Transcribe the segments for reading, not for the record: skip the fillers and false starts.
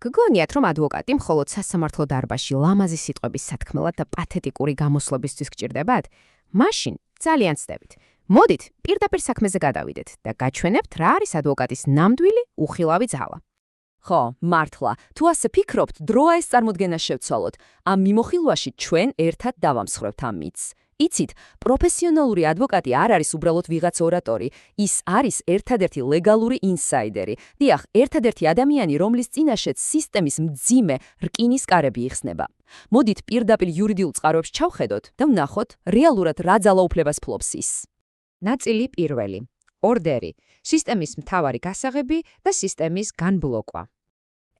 გგონიათ, რომ ადვოკატი მხოლოდ სასამართლო დარბაზში ლამაზი სიტყვების სათქმელად და პათეტიკური გამოსვლებისთვის გჭირდებათ? მაშინ ძალიან ცდებით. მოდით, პირდაპირ საქმეზე გადავიდეთ და გაჩვენებთ, რა არის ადვოკატის ნამდვილი უხილავი ძალა. ხო, მართლა, თუ ასე ფიქრობთ, დროა ეს წარმოდგენა შევცვალოთ. ამ მიმოხილვაში ჩვენ ერთად დავამსხვრევთ ამ მითს. იცით, პროფესიონალური ადვოკატი არ არის უბრალოდ ვიღაც ორატორი, ის არის ერთადერთი ლეგალური ინსაიდერი. დიახ, ერთადერთი ადამიანი, რომლის წინაშეც სისტემის მძიმე რკინის კარები იხსნება. მოდით პირდაპირ იურიდიულ წყაროებს ჩავხედოთ და ვნახოთ, რეალურად რა ძალაუფლებას ფლობს ის. ნაწილი პირველი. ორდერი, სისტემის მთავარი გასაღები და სისტემის განბლოკვა.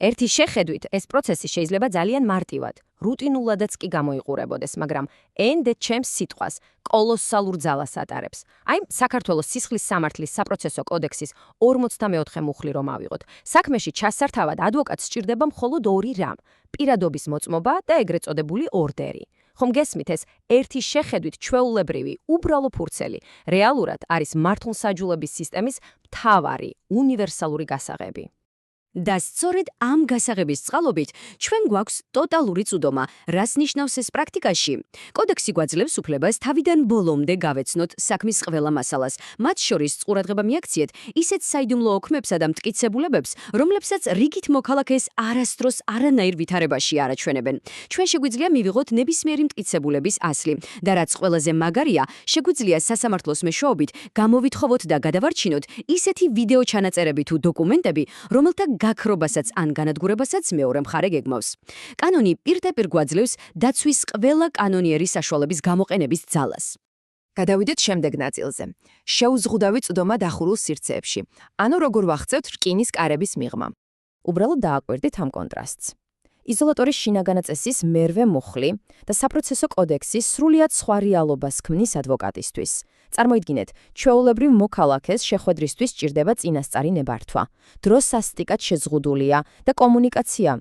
ერთი შეხედვით, ეს პროცესი შეიძლება ძალიან მარტივად, რუტინულადაც კი გამოიყურებოდეს, მაგრამ ენდე ჩემს სიტყვას კოლოსალურ ძალას ატარებს. აი, საქართველოს სისხლის სამართლის საპროცესო კოდექსის 44 მუხლი რომ ავიღოთ. საქმეში ჩასართავად ადვოკატს სჭირდება მხოლოდ ორი რამ: პირადობის მოწმობა და ეგრეთ წოდებული ორდერი. ხომ გესმით, ეს ერთი შეხედვით ჩვეულებრივი, უბრალო ფურცელი, რეალურად არის მართლმსაჯულების სისტემის მთავარი, უნივერსალური გასაღები. და სწორედ ამ გასაღების წყალობით ჩვენ გვაქვს ტოტალური წვდომა, რას ნიშნავს ეს პრაქტიკაში. კოდექსი გვაძლევს უფლებას თავიდან ბოლომდე გავეცნოთ საქმის ყველა მასალას, მათ შორის ყურადღება მიაქციეთ ისეთ საიდუმლო ოქმებსა და მტკიცებულებებს, რომლებსაც რიგით მოქალაქეს არასდროს არანაირ ვითარებაში არ აჩვენებენ. ჩვენ შეგვიძლია მივიღოთ ნებისმიერი მტკიცებულების ასლი და რაც ყველაზე მაგარია, შეგვიძლია სასამართლოს მეშვეობით გამოვითხოვოთ და გადავარჩინოთ ისეთი ვიდეო ჩანაწერები თუ დოკუმენტები, რომელთა გაქრობასაც ან განადგურებასაც მეორე მხარე გეგმავს. კანონი პირდაპირ გვაძლევს დაცვის ყველა კანონიერი საშუალების გამოყენების ძალას. გადავიდეთ შემდეგ ნაწილზე. შეუზღუდავი წვდომა დახურულ სივრცეებში, ანუ როგორ ვახცევთ რკინის კარების მიღმა. უბრალოდ დააკვირდით ამ კონტრასტს. იზოლატორის შინაგანა წესის მერვე მუხლი და საპროცესო კოდექსის სრულიად სხვა რეალობას ქმნის ადვოკატისთვის. წარმოიდგინეთ, ჩვეულებრივ მოქალაქეს შეხვედრისთვის სჭირდება წინასწარი ნებართვა. დრო სასტიკად შეზღუდულია და კომუნიკაცია,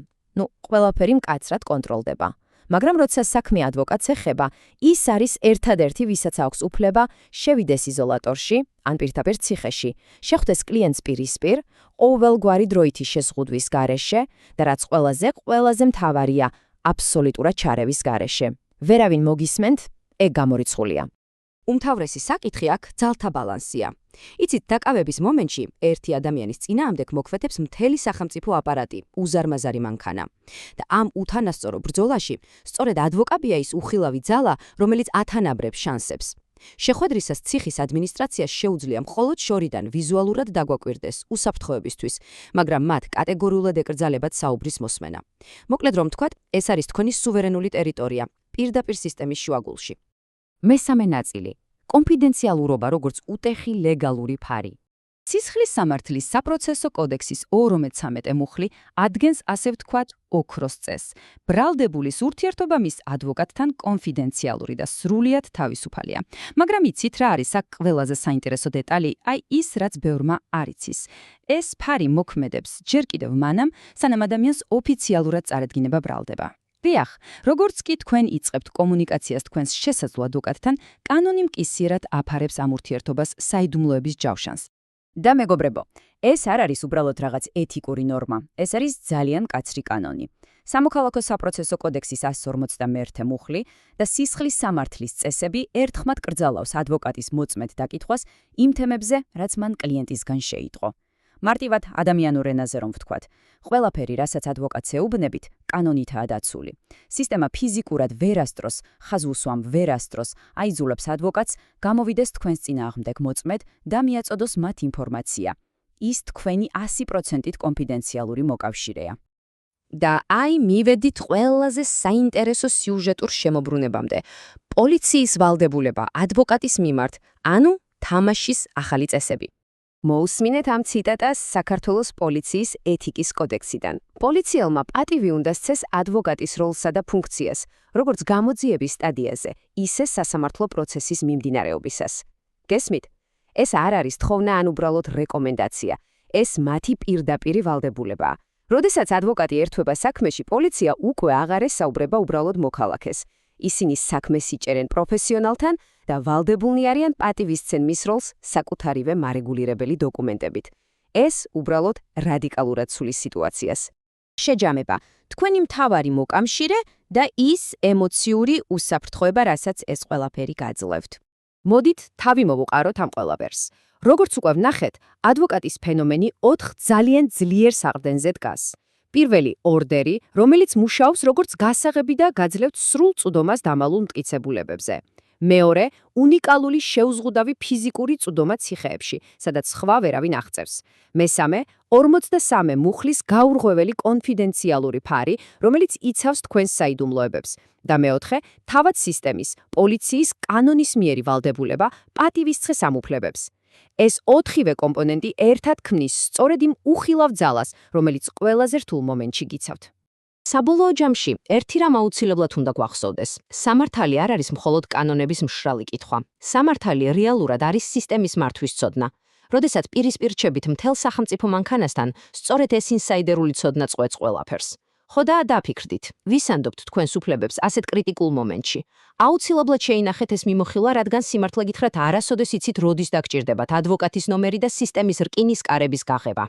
ყველაფერი მკაცრად კონტროლდება. მაგრამ როცა საქმე ადვოკატს ეხება, ის არის ერთადერთი, ვისაც აქვს უფლება შევიდეს იზოლატორში, ან პირდაპირ ციხეში, შეხვდეს კლიენტს პირისპირ, ყოველგვარი დროითი შეზღუდვის გარეშე და რაც ყველაზე მთავარია, აბსოლუტურად ჩარევის გარეშე. ვერავინ მოგისმენთ, ეგ გამორიცხულია. უმთავრესი საკითხი აქ ძალთა ბალანსია. იცით, დაკავების მომენტში ერთი ადამიანის წინააღმდეგ მოქმედებს მთელი სახელმწიფო აპარატი, უზარმაზარი მანქანა. და ამ უთანასწორო ბრძოლაში სწორედ ადვოკატია ის უხილავი ძალა, რომელიც ათანაბრებს შანსებს. შეხვედრისას ციხის ადმინისტრაციას შეუძლია მხოლოდ შორიდან ვიზუალურად დაგვაკვირდეს უსაფრთხოებისთვის, მაგრამ მათ კატეგორიულად ეკრძალებათ საუბრის მოსმენა. მოკლედ რომ ვთქვათ, ეს არის თქვენი სუვერენული ტერიტორია, პირდაპირ სისტემის შუაგულში. მესამე ნაწილი. კონფიდენციალურობა როგორც უტეხი ლეგალური ფარი. სისხლის სამართლის საპროცესო კოდექსის 43 მუხლი ადგენს ასე ვთქვათ ოქროს წესს. ბრალდებულის ურთიერთობა მის ადვოკატთან კონფიდენციალური და სრულიად თავისუფალია. მაგრამ იცით რა არის აქ ყველაზე საინტერესო დეტალი? აი ის, რაც ბევრმა არ იცის. ეს ფარი მოქმედებს ჯერ კიდევ მანამ, სანამ ადამიანს ოფიციალურად წარედგინება ბრალდება. დიახ, როგორც კი თქვენ იწყებთ კომუნიკაციას თქვენს შესაძლო ადვოკატთან, კანონი მკისიერად აფარებს ამ ურთიერთობას საიდუმლოების ჯავშანს. და მეგობრებო, ეს არ არის უბრალოდ რაღაც ეთიკური ნორმა, ეს არის ძალიან კაცრი კანონი. სამოქალაქო საპროცესო კოდექსის 151 მუხლი და სისხლის სამართლის წესები ერთხმად კრძალავს ადვოკატის მოწმედ დაკითხვას იმ თემებზე, რაც მან კლიენტისგან შეიტყო. მარტივად ადამიანურ ენაზე რომ ვთქვათ, ყველაფერი, რასაც ადვოკატს ეუბნებით, კანონითაა დაცული. სისტემა ფიზიკურად ვერასდროს, ხაზუსვამ ვერასდროს აიძულებს ადვოკატს გამოვიდეს თქვენს წინააღმდეგ მოწმედ და მიაწოდოს მათ ინფორმაცია. ის თქვენი 100%-ით კონფიდენციალური მოკავშირეა. და აი მივედით ყველაზე საინტერესო სიუჟეტურ შემოbrunებამდე. პოლიციის ვალდებულება ადვოკატის მიმართ, ანუ თამაშის ახალი წესები. მოусმინეთ ამ ციტატას საქართველოს პოლიციის ეთიკის კოდექსიდან. პოლიციელმა პატივი უნდა სცეს ადვოკატის როლსა და ფუნქციას, როგორც გამოძიების სტადიაზე, ისე სასამართლო პროცესის მიმდინარეობისას. გესმით? ეს არ არის თხოვნა ან უბრალოდ რეკომენდაცია. ეს მათი პირდაპირი ვალდებულებაა. როდესაც ადვოკატი ერთვება საქმეში, პოლიცია უკვე აღარ ესაუბრება უბრალოდ მოქალაქეს. ისინი საქმეს იჭერენ პროფესიონალთან და ვალდებულნი არიან პატივისცენ მის როლს საკუთარივე მარეგულირებელი დოკუმენტებით. ეს უბრალოდ რადიკალურად ცulis სიტუაციას. შეჯამება, თქვენი მთავარი მოკამშირე და ის ემოციური უსაფრთხოება, რასაც ეს ყველაფერი გაძლევთ. მოდით თავი მოვუყაროთ ამ ყველაფერს. როგორც უკვე ვნახეთ, ადვოკატის ფენომენი 4 ძალიან ძლიერ საყრდენზე დგას. პირველი ორდერი, რომელიც მუშაობს როგორც გასაღები და გაძლევთ სრულ წვდომას დამალულ მტკიცებულებებზე. მეორე, უნიკალური შეუზღუდავი ფიზიკური წვდომა ციხეებში, სადაც სხვა ვერავინ აღწევს. მესამე, 43 მუხლის გაურღვეველი კონფიდენციალური ფარი, რომელიც იცავს თქვენს საიდუმლოებებს. და მეოთხე, თავად სისტემის, პოლიციის კანონისმიერი ვალდებულება პატივისცე სამუფლებებს. ეს 4-ვე კომპონენტი ერთად ქმნის სწორედ იმ უხილავ ძალას, რომელიც ყველაზე რთულ მომენტში გიცავთ. საბოლოო ჯამში, ერთი რამ აუცილებლად უნდა გვახსოვდეს. სამართალი არ არის მხოლოდ კანონების მშრალი კითხვა. სამართალი რეალურად არის სისტემის მართვის ცოდნა. როდესაც პირისპირ რჩებით მთელ სახელმწიფო მანქანასთან, სწორედ ეს ინსაიდერული ცოდნა წყვეტს ყველაფერს. ხო და დაფიქრდით, ვისანდობთ თქვენს უფლებებს ასეთ კრიტიკულ მომენტში. აუცილებლად შეინახეთ ეს მიმოხილვა, რადგან სიმართლე გითხრათ, არასოდეს იცით როდის დაგჭირდებათ ადვოკატის ნომერი და სისტემის რკინის კარების გაღება.